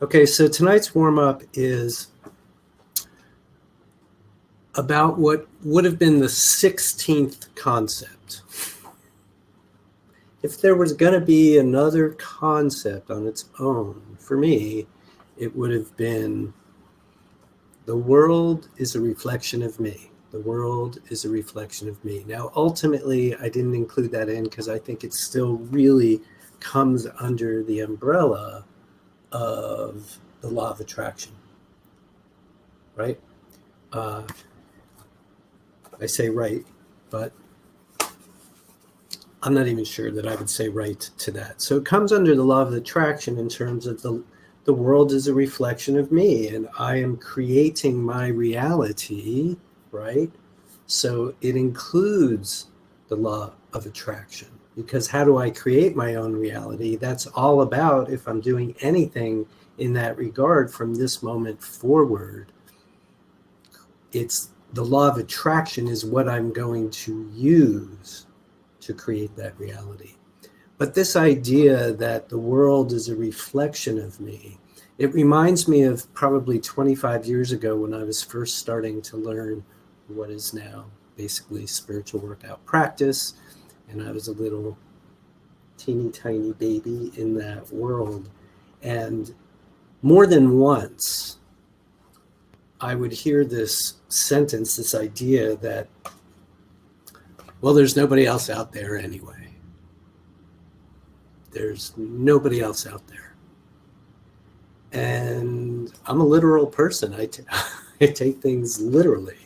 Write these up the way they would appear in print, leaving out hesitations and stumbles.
Okay, so tonight's warm-up is about what would have been the 16th concept. If there was going to be another concept on its own, for me, it would have been the world is a reflection of me. The world is a reflection of me. Now, ultimately, I didn't include that in because I think it still really comes under the umbrella of the law of attraction, right? I say right, but I'm not even sure that I would say right to that. So it comes under the law of attraction in terms of the world is a reflection of me, and I am creating my reality, right? So it includes the law of attraction, because how do I create my own reality? That's all about, if I'm doing anything in that regard from this moment forward, it's the law of attraction is what I'm going to use to create that reality. But this idea that the world is a reflection of me, it reminds me of probably 25 years ago when I was first starting to learn what is now basically spiritual workout practice. And I was a little teeny tiny baby in that world. And more than once, I would hear this sentence, this idea that, well, there's nobody else out there anyway. There's nobody else out there. And I'm a literal person. I take things literally.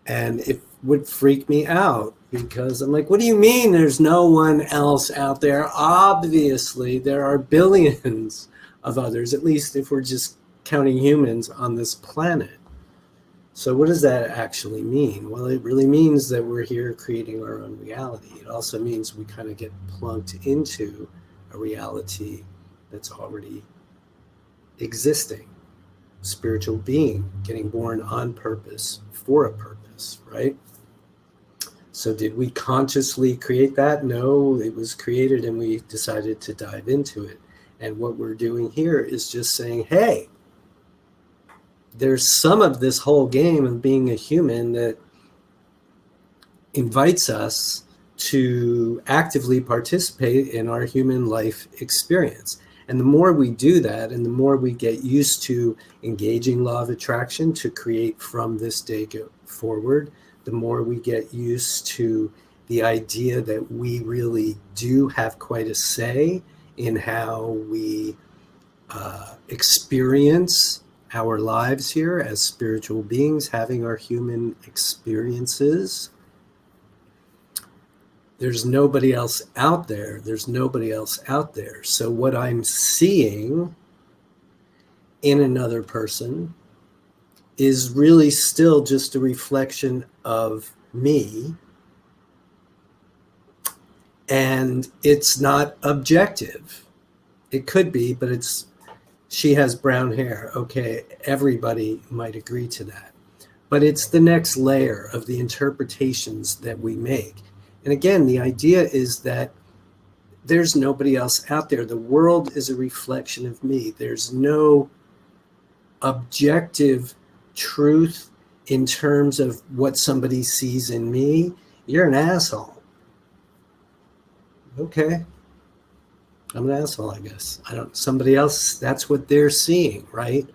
And it would freak me out because I'm like, what do you mean there's no one else out there? Obviously, there are billions of others, at least if we're just counting humans on this planet. So what does that actually mean? Well, it really means that we're here creating our own reality. It also means we kind of get plunked into a reality that's already existing. Spiritual being, getting born on purpose, for a purpose, right? So did we consciously create that? No, it was created and we decided to dive into it. And what we're doing here is just saying, hey, there's some of this whole game of being a human that invites us to actively participate in our human life experience. And the more we do that, and the more we get used to engaging law of attraction to create from this day forward, the more we get used to the idea that we really do have quite a say in how we experience our lives here as spiritual beings, having our human experiences. There's nobody else out there. There's nobody else out there. So what I'm seeing in another person is really still just a reflection of me. And it's not objective. It could be, but she has brown hair. Okay, everybody might agree to that. But it's the next layer of the interpretations that we make. And again, the idea is that there's nobody else out there. The world is a reflection of me. There's no objective truth in terms of what somebody sees in me. You're an asshole. Okay. I'm an asshole, I guess. Somebody else, that's what they're seeing, right?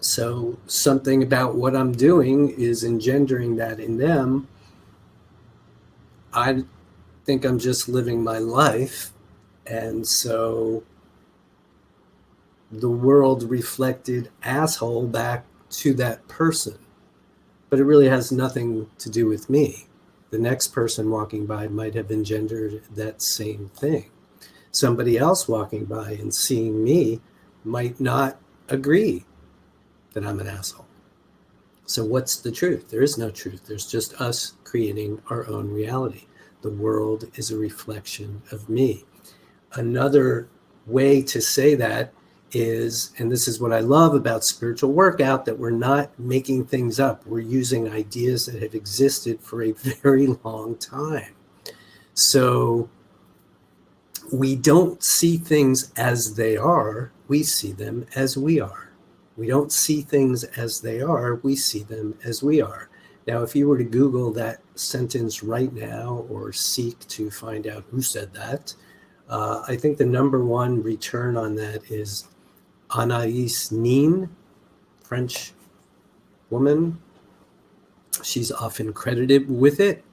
So something about what I'm doing is engendering that in them. I think I'm just living my life. And so the world reflected asshole back to that person. But it really has nothing to do with me. The next person walking by might have engendered that same thing. Somebody else walking by and seeing me might not agree that I'm an asshole. So what's the truth? There is no truth. There's just us creating our own reality. The world is a reflection of me. Another way to say that is, and this is what I love about spiritual workout, that we're not making things up. We're using ideas that have existed for a very long time. So we don't see things as they are, we see them as we are. We don't see things as they are, we see them as we are. Now, if you were to Google that sentence right now or seek to find out who said that, I think the number one return on that is Anaïs Nin, French woman. She's often credited with it.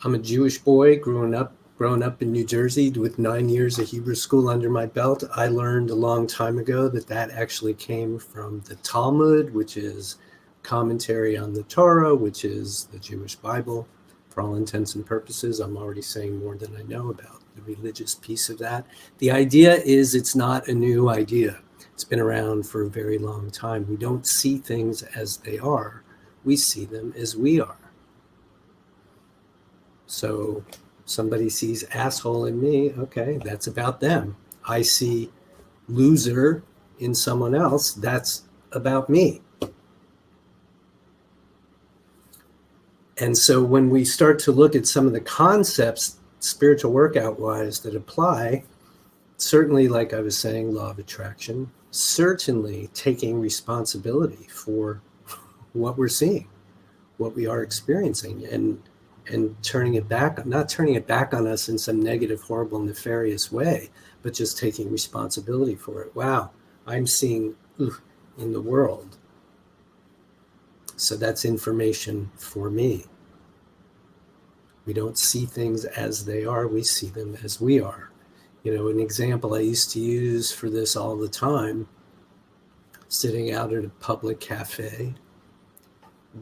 I'm a Jewish boy growing up in New Jersey with 9 years of Hebrew school under my belt. I learned a long time ago that actually came from the Talmud, which is commentary on the Torah, which is the Jewish Bible. For all intents and purposes, I'm already saying more than I know about the religious piece of that. The idea is it's not a new idea. It's been around for a very long time. We don't see things as they are. We see them as we are. So somebody sees asshole in me, okay, that's about them. I see loser in someone else, that's about me. And so when we start to look at some of the concepts, spiritual workout wise, that apply, certainly, like I was saying, law of attraction, certainly taking responsibility for what we're seeing, what we are experiencing, and turning it back, not turning it back on us in some negative, horrible, nefarious way, but just taking responsibility for it. Wow, I'm seeing in the world. So that's information for me. We don't see things as they are, we see them as we are. You know, an example I used to use for this all the time, sitting out at a public cafe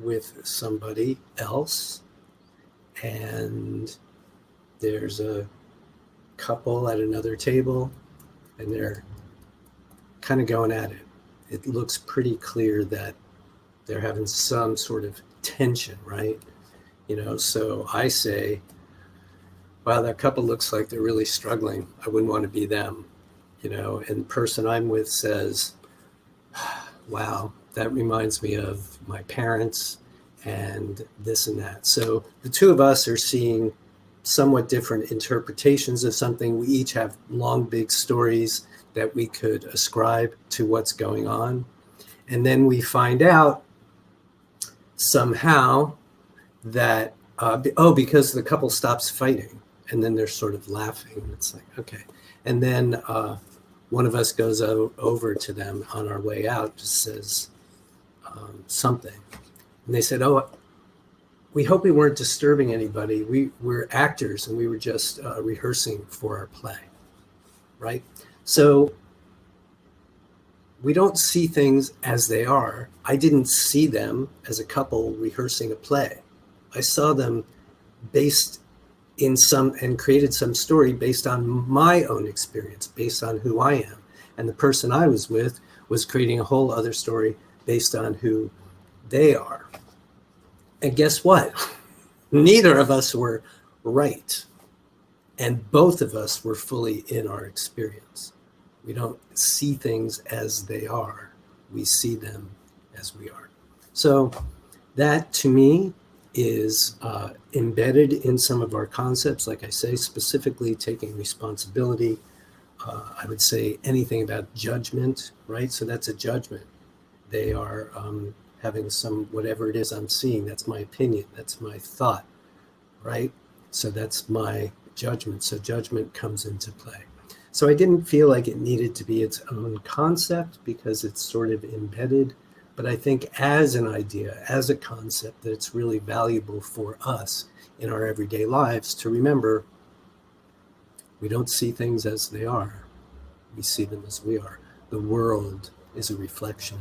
with somebody else, and there's a couple at another table, and they're kind of going at it. It looks pretty clear that they're having some sort of tension, right? You know, so I say, wow, that couple looks like they're really struggling. I wouldn't want to be them, you know, and the person I'm with says, wow, that reminds me of my parents and this and that. So the two of us are seeing somewhat different interpretations of something. We each have long, big stories that we could ascribe to what's going on. And then we find out somehow that, because the couple stops fighting, and then they're sort of laughing. It's like, okay. And then one of us goes over to them on our way out, just says something. And they said, oh, we hope we weren't disturbing anybody. We're actors, and we were just rehearsing for our play, right? So we don't see things as they are. I didn't see them as a couple rehearsing a play. I saw them based in some, and created some story based on my own experience, based on who I am. And the person I was with was creating a whole other story based on who they are. And guess what? Neither of us were right. And both of us were fully in our experience. We don't see things as they are. We see them as we are. So that, to me, is embedded in some of our concepts. Like I say, specifically taking responsibility. I would say anything about judgment, right? So that's a judgment. They are having some, whatever it is I'm seeing, that's my opinion, that's my thought, right? So that's my judgment. So judgment comes into play. So I didn't feel like it needed to be its own concept because it's sort of embedded. But I think as an idea, as a concept, that it's really valuable for us in our everyday lives to remember we don't see things as they are. We see them as we are. The world is a reflection